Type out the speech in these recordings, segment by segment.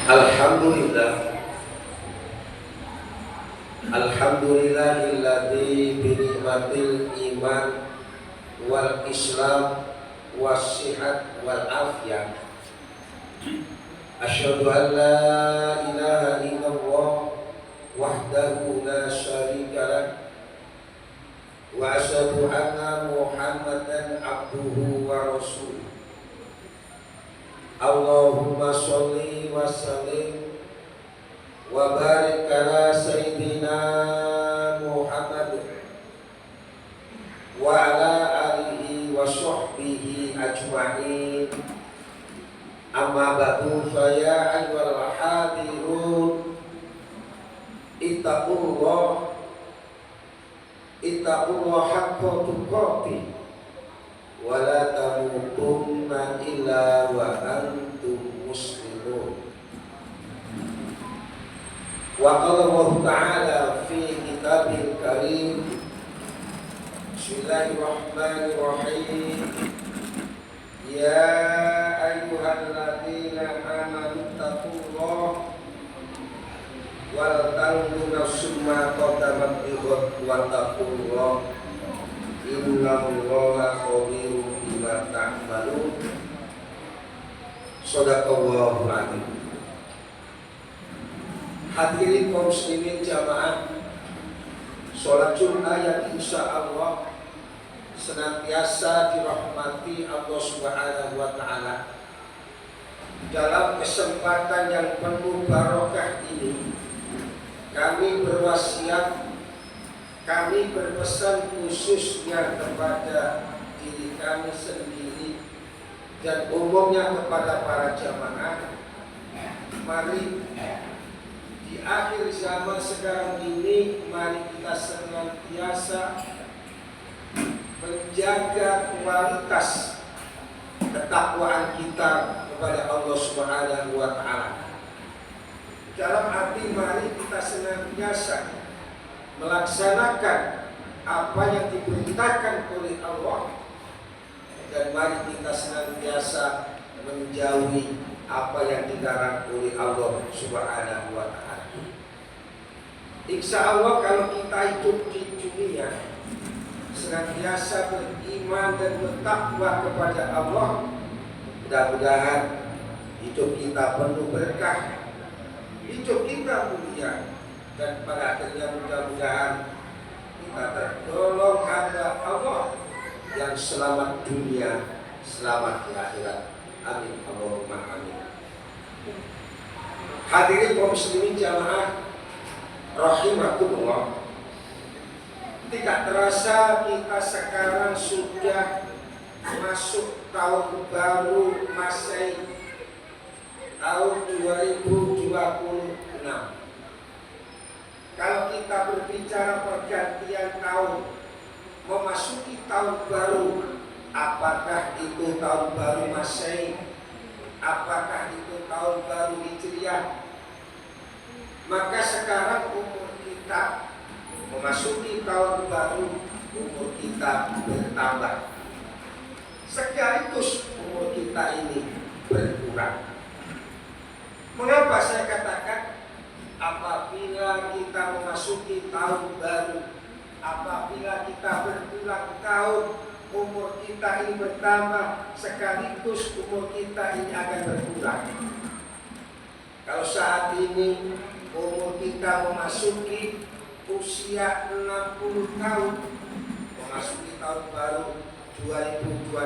Alhamdulillah, alhamdulillahilladzi bi ni'matil iman wal islam was-sihat wal afiyah. Asyhadu an la ilaha illallah wahdahu la syarika lah wa asyhadu anna Muhammadan abduhu wa rasuluh. Allahumma sholli wa sallim wa barik ala sayyidina Muhammad wa ala alihi wa sahbihi ajma'in. Amma ba'du, fa ya ayyuhal hadirun ittaqullah haqqa tuqatih wa la tamutunna illa wa antum muslimun. Wa qala Allah ta'ala fi kitabil karim, bismillahirrahmanirrahim, ya ayyuhalladzina amanu taqullaha wal tanzur nafsum ma qaddamat lighad wattaqullaha innallaha khabirun bima ta'malun. Shadaqallahul adzim. Hadirin kaum muslimin jamaah sholat Jumat yang insyaallah senantiasa dirahmati Allah Subhanahu wa taala. Dalam kesempatan yang penuh barokah ini, kami berwasiat, kami berpesan khususnya kepada diri kami sendiri dan umumnya kepada para jamaah. Mari di akhir zaman sekarang ini, mari kita senantiasa menjaga kualitas ketakwaan kita kepada Allah Subhanahu wa taala. Dalam arti mari kita senantiasa melaksanakan apa yang diperintahkan oleh Allah, dan mari kita senantiasa menjauhi apa yang dilarang oleh Allah Subhanahu wa taala. Insya Allah kalau kita hidup di dunia senantiasa beriman dan bertakwa kepada Allah, mudah-mudahan hidup kita penuh berkah, hidup kita mulia, dan pada akhirnya mudah-mudahan kita tergolong hamba Allah yang selamat dunia, selamat di akhirat. Amin Allahumma amin. Hadirin kaum muslimin jamaah rahimakumullah, tidak terasa kita sekarang sudah masuk tahun baru Masehi, tahun 2026. Kalau kita berbicara pergantian tahun, memasuki tahun baru, apakah itu tahun baru Masehi, apakah itu tahun baru Hijriah? Maka sekarang umur kita memasuki tahun baru, umur kita bertambah, sekaligus umur kita ini berkurang. Mengapa saya katakan apabila kita memasuki tahun baru, apabila kita berulang tahun, umur kita ini bertambah, sekaligus umur kita ini akan berkurang. Kalau saat ini umur kita memasuki usia 60 tahun, memasuki tahun baru 2026,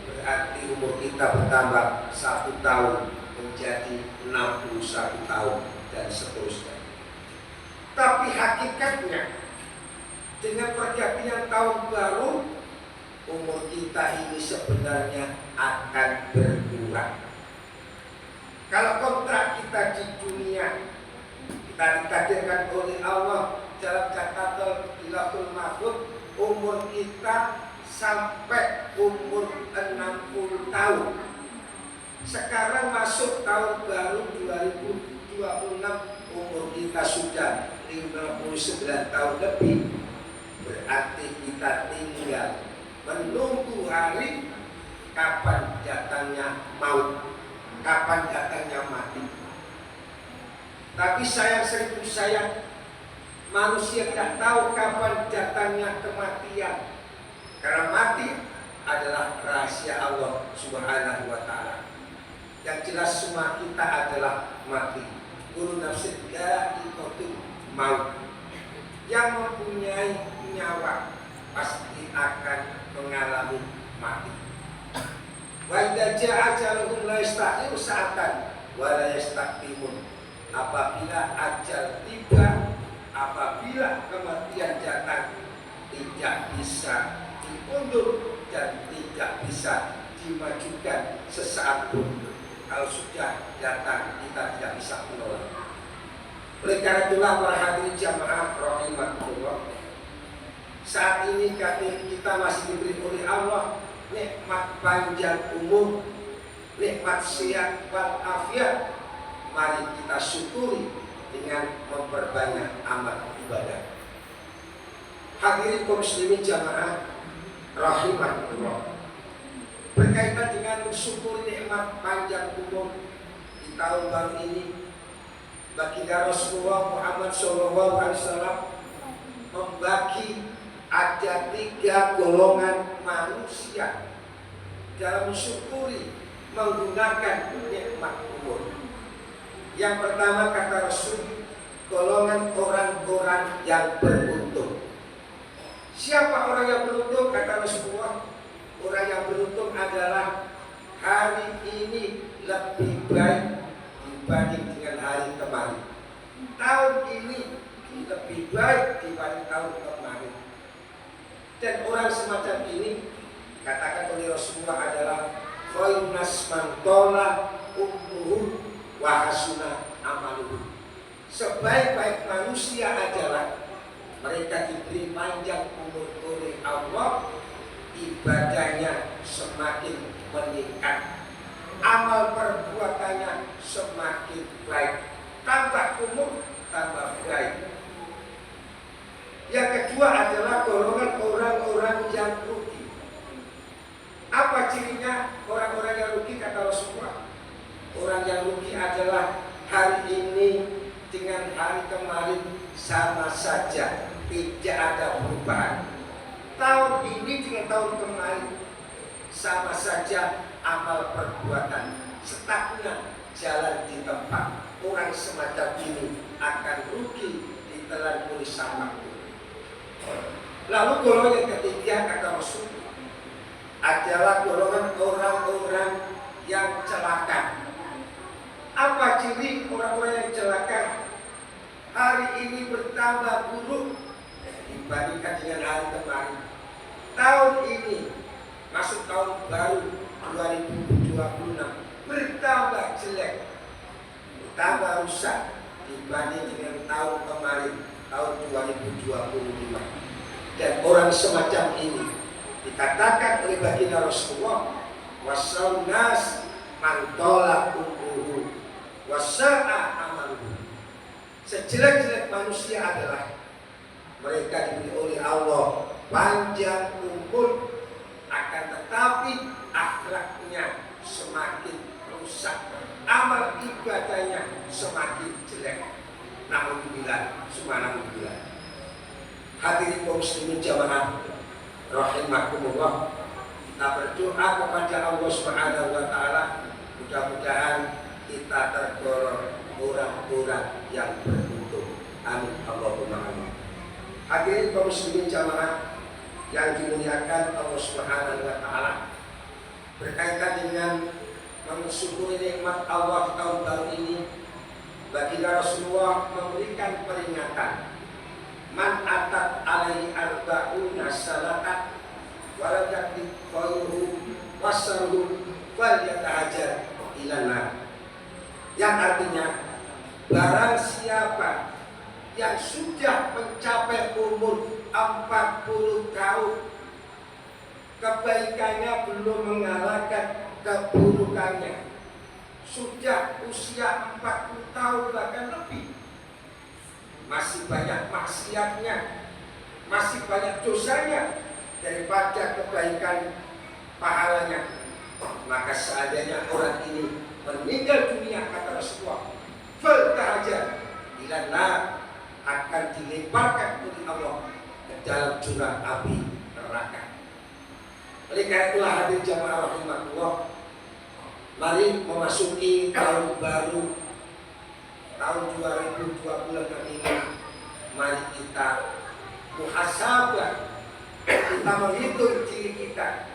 berarti umur kita bertambah 1 tahun menjadi 61 tahun dan seterusnya. Tapi hakikatnya dengan pergantian tahun baru, umur kita ini sebenarnya akan berkurang. Kalau kontrak kita di dunia, kita ditakdirkan oleh Allah dalam catatan Ilahul Mahfud, umur kita sampai umur 60 tahun. Sekarang masuk tahun baru 2026, umur kita sudah 59 tahun lebih. Berarti kita tinggal menunggu hari kapan datangnya maut, kapan datangnya mati. Tapi sayang, seribu sayang, manusia tidak tahu kapan datangnya kematian. Karena mati adalah rahasia Allah Subhanahu wa Ta'ala. Yang jelas semua kita adalah mati. Kullu nafsin dha'iqatul maut. Yang mempunyai nyawa pasti akan mengalami mati. Wa idza ja'a ajaluhum la yasta'khiru sa'atan wa la yastaqdimun. Apabila ajal tiba, apabila kematian datang, tidak bisa diundur dan tidak bisa dimajukan sesaat pun. Kalau sudah datang, kita tidak bisa menolak. Oleh karena itulah para hadirin jamaah rahimakumullah, saat ini kita masih diberi oleh Allah nikmat panjang umur, nikmat sehat wal afiat. Mari kita syukuri dengan memperbanyak amal ibadah. Hadirin kaum muslimin jamaah rahimakumullah, berkaitan dengan mensyukuri nikmat panjang umur di tahun baru ini, baginda Rasulullah Muhammad SAW membagi ada 3 golongan manusia dalam mensyukuri menggunakan nikmat umur. Yang pertama kata Rasul, golongan orang-orang yang beruntung. Siapa orang yang beruntung? Kata Rasulullah, orang yang beruntung adalah hari ini lebih baik dibanding dengan hari kemarin. Tahun ini lebih baik dibanding tahun kemarin. Dan orang semacam ini katakan oleh Rasulullah adalah khairun nas man tola umruhu wa hasuna amaluhu. Sebaik-baik manusia adalah mereka diberi panjang umur oleh Allah, ibadahnya semakin meningkat, amal perbuatannya semakin baik, tambah umur tambah baik. Yang kedua adalah golongan orang-orang yang rugi. Apa cirinya orang-orang yang rugi kata Rasulullah? Orang yang rugi adalah hari ini dengan hari kemarin sama saja, tidak ada perubahan. Tahun ini dengan tahun kemarin sama saja, amal perbuatan stagnan, jalan di tempat. Orang semacam ini akan rugi ditelan oleh siapapun. Lalu golongan yang ketiga kata Rasul adalah golongan orang-orang yang celaka. Apa ciri orang-orang yang celaka? Hari ini bertambah buruk dibandingkan dengan hari kemarin. Tahun ini masuk tahun baru 2026 bertambah jelek, bertambah rusak dibanding dengan tahun kemarin, tahun 2025. Dan orang semacam ini dikatakan oleh baginda Rasulullah, wasal nas mantola umruhu wasa'a amaluhu. Sejelek-jelek manusia adalah mereka diberi oleh Allah panjang umur, akan tetapi akhlaknya semakin rusak, amal ibadahnya semakin jelek. Naudzubillah, subhanallah. Hadirin kaum muslimin jamaah rahimakumullah, kita berdoa kepada Allah Subhanahu wa Ta'ala, mudah-mudahan kita tergolong orang-orang yang beruntung. Amin Allahumma amin. Hadirin kaum muslimin jamaah yang dimuliakan Allah Subhanahu wa Ta'ala, berkaitan dengan mensyukuri nikmat Allah tahun baru ini, baginda Rasulullah memberikan peringatan, man atat alaihi arba'una salatan walam yakti khairuhu wasaruhu wal yatahajar ilana. Yang artinya, barang siapa yang sudah mencapai umur 40 tahun, kebaikannya belum mengalahkan keburukannya, sudah usia 40 tahun bahkan lebih, masih banyak maksiatnya, masih banyak dosanya daripada kebaikan pahalanya, maka seandainya orang ini meninggal dunia, kata Rasulullah, fal tahajjud, tahun baru tahun 2026 ini, mari kita muhasabah, kita menghitung diri kita.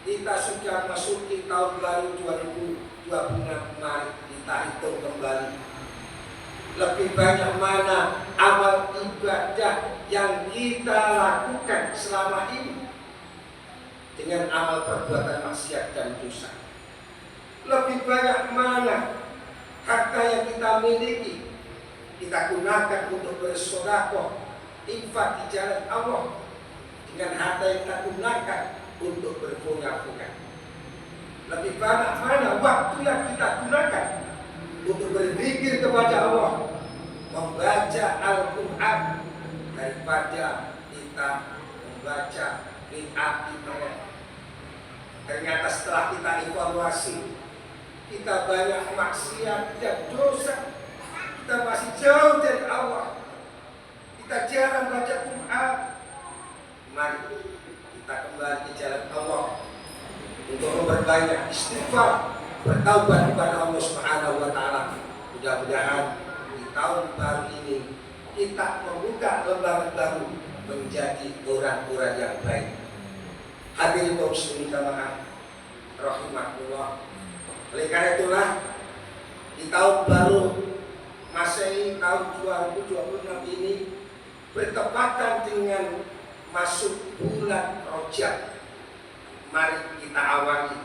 Kita sudah masuki tahun baru 2026, mari kita hitung kembali. Lebih banyak mana amal ibadah yang kita lakukan selama ini dengan amal perbuatan maksiat dan dosa. Lebih banyak mana harta yang kita miliki kita gunakan untuk bersedekah, infak di jalan Allah, dengan harta yang kita gunakan untuk berfoya-foya. Lebih banyak mana waktu yang kita gunakan untuk berzikir kepada Allah, membaca Al-Quran, daripada kita membaca qiraat internet. Ternyata setelah kita evaluasi, kita banyak maksiat dan dosa, kita masih jauh dari Allah, kita jarang baca Quran. Mari kita kembali ke jalan Allah untuk memperbanyak istighfar, bertaubat kepada Allah Subhanahu wa Ta'ala. Mudah-mudahan di tahun baru ini kita membuka lembaran baru menjadi orang-orang yang baik. Hadirin kaum muslimin jamaah rahimahullah. Oleh karena itulah di tahun baru Masehi tahun 2026 ini bertepatan dengan masuk bulan Rajab. Mari kita awali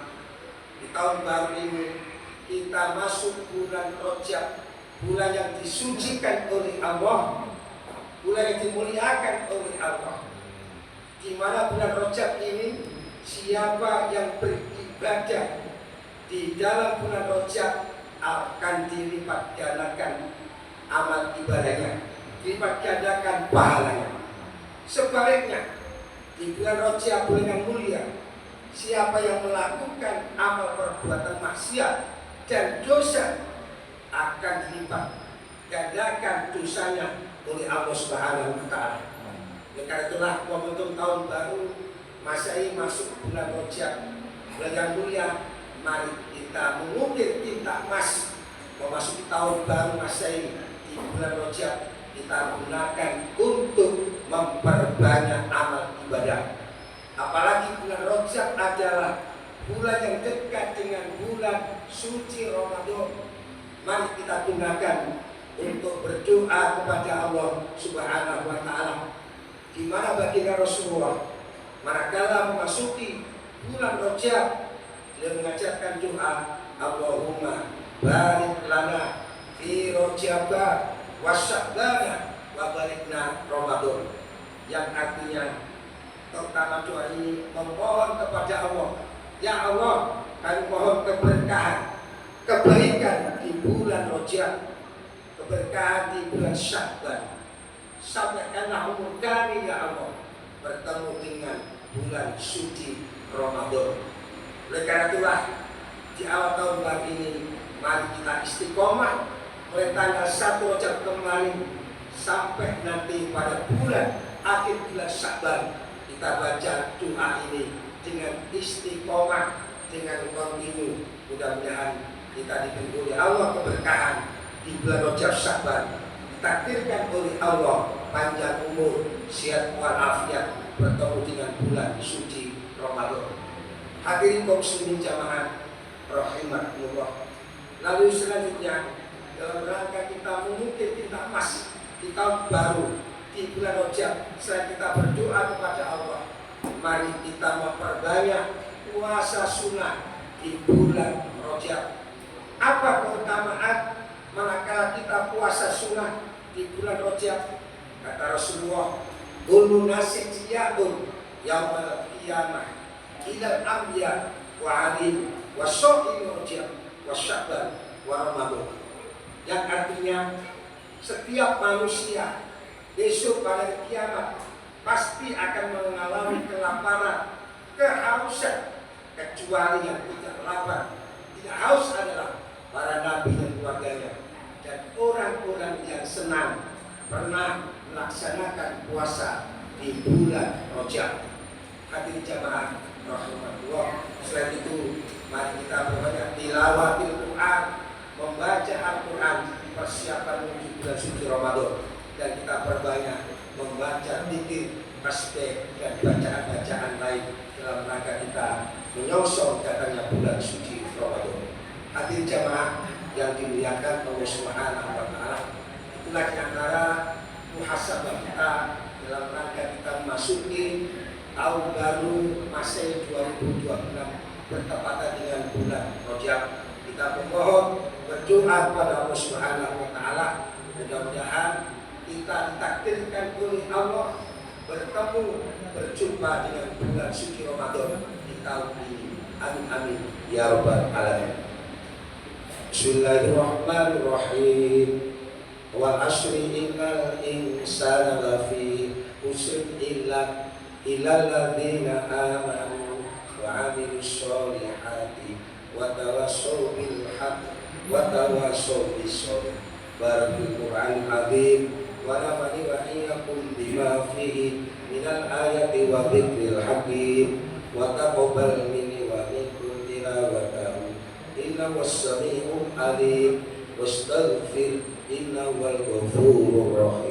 di tahun baru ini, kita masuk bulan Rajab, bulan yang disucikan oleh Allah, bulan yang dimuliakan oleh Allah. Di mana bulan Rajab ini, siapa yang beribadah di dalam bulan Rajab akan dilipat gandakan amal ibadahnya, dilipat gandakan pahalanya. Sebaliknya, di bulan Rajab, bulan yang mulia, siapa yang melakukan amal perbuatan maksiat dan dosa akan dilipat gandakan dosanya oleh Allah Subhanahu wa Ta'ala. Karena itulah momentum tahun baru Masehi masuk bulan Rajab, bulan yang mulia. Mari kita mengukir tinta emas memasuki tahun baru Masehi di bulan Rajab. Kita gunakan untuk memperbanyak amal ibadah. Apalagi bulan Rajab adalah bulan yang dekat dengan bulan suci Ramadan. Mari kita gunakan untuk berdoa kepada Allah Subhanahu wa Ta'ala. Di mana baginda Rasulullah manakala memasuki bulan Rajab, beliau mengajarkan doa, Allahumma barik lana fi Rajab wa Sya'bana wa barikna Ramadan, yang artinya pertama doa ini memohon kepada Allah, ya Allah, kami mohon keberkahan, kebaikan di bulan Rajab, keberkahan di bulan Sya'ban, sampaikanlah umur kami ya Allah bertemu dengan bulan suci Ramadan. Oleh karena itulah di awal tahun baru ini, mari kita istiqomah mulai tanggal 1 Rajab kemarin sampai nanti pada bulan akhir bulan Sya'ban. Kita baca doa ini dengan istiqomah, dengan kontinu. Mudah-mudahan kita diberi oleh Allah keberkahan di bulan Rajab Sya'ban, ditakdirkan oleh Allah panjang umur, sehat walafiat, bertemu dengan bulan suci Ramadan. Hadirin kaum muslimin jamaah rahimahullah. Lalu selanjutnya, dalam rangka kita mengukir tinta emas di tahun baru di bulan Rajab, setelah kita berdoa kepada Allah, mari kita memperbanyak puasa sunnah di bulan Rajab. Apa keutamaan manakala kita puasa sunnah di bulan Rajab? Kata Rasulullah, "Kullu nasi jiya'un yaumal qiyamah ilal anbiya wa alim wa sha'i Rajab wa Sya'ban wa Ramadan." Yang artinya setiap manusia besok pada kiamat pasti akan mengalami kelaparan, kehausan, kecuali yang tidak lapar, tidak haus adalah para nabi dan keluarganya dan orang-orang yang senang pernah melaksanakan puasa di bulan Rajab. Hadirin jamaah rahimahullah. Selain itu, mari kita berbanyak tilawatil Quran, suci Ramadan, dan kita perbanyak membaca zikir, tasbih dan bacaan-bacaan lain dalam rangka kita menyongsong datangnya bulan suci Ramadan. Hadirin jamaah yang dimuliakan Allah Subhanahu wa taala, itulah di antara muhasabah kita dalam rangka kita memasuki tahun baru Masehi 2026 bertepatan dengan bulan Rajab. Kita memohon berdoa kepada Allah Subhanahu wa taala, mudah-mudahan kita ditakdirkan oleh Allah bertemu berjumpa dengan bulan suci Ramadan di tahun ini. Amin amin ya rabbal alamin. Bismillahirrahmanirrahim. Wal asri innal insana lafi khusr illa ladzina amanu wa 'amilus sholihati wa tawassaw bil haqq wa tawassaw bis sabr. Barakul Qur'an azim wa nafa'ani wa iyyakum bima fihi minal ayati wa dzikril hakim wa taqabbal minni wa minkum tilawatahu innahu was-sami'ul alim wastaghfir innahu wal ghafurur rahim.